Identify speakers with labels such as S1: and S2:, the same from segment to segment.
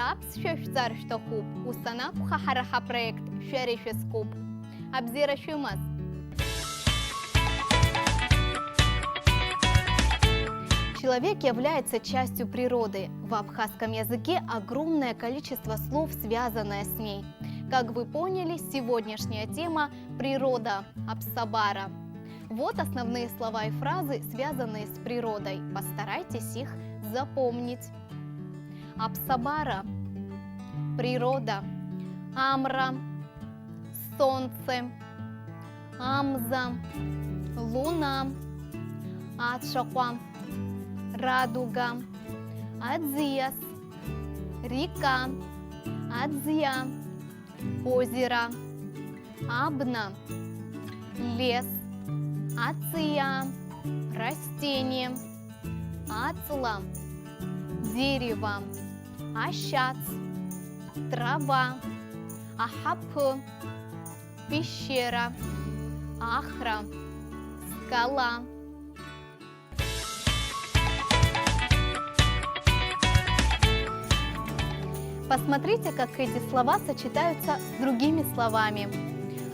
S1: Сапс шөшзар штохуб, устанак хахараха проект шерифескуб. Обзирашумас. Человек является частью природы. В абхазском языке огромное количество слов, связанное с ней. Как вы поняли, сегодняшняя тема – природа, Апсабара. Вот основные слова и фразы, связанные с природой. Постарайтесь их запомнить. Апсабара – природа, Амра – солнце, Амза – луна, Адшаква – радуга, Адзияс – река, Адзия – озеро, Абна – лес, Ация – растение, Ацла – дерево, Ащац – трава, Ахап – пещера, Ахра – скала. Посмотрите, как эти слова сочетаются с другими словами.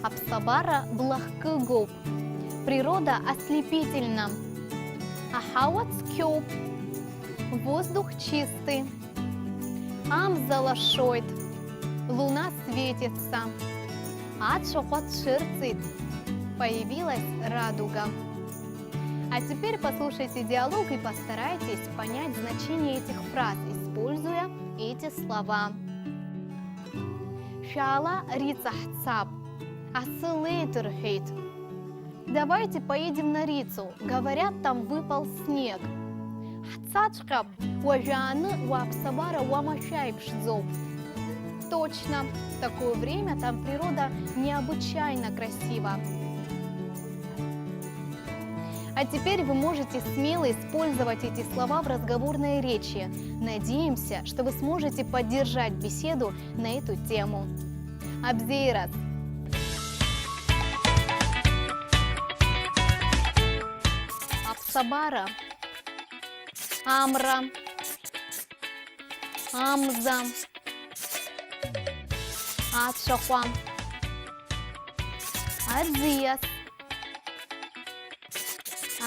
S1: Апсабара блахкыгуб. Природа ослепительна. Ахауацкёб. Воздух чистый. Амзалашойт. Луна светится. Адшохотширцит. Появилась радуга. А теперь послушайте диалог и постарайтесь понять значение этих фраз, используя эти слова. Шала рицахцап. Асылейтурхейт. Давайте поедем на Рицу. Говорят, там выпал снег. Хцачкап. Уажаны уапсабара уамашайбшдзоб. Точно. В такое время там природа необычайно красива. А теперь вы можете смело использовать эти слова в разговорной речи. Надеемся, что вы сможете поддержать беседу на эту тему. Абзейрас. Апсабара. Амра. Амза. Адшахва. Адзияс.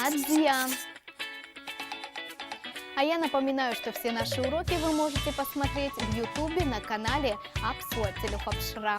S1: Адзия. А я напоминаю, что все наши уроки вы можете посмотреть в YouTube на канале Апсуа Телюхапшра.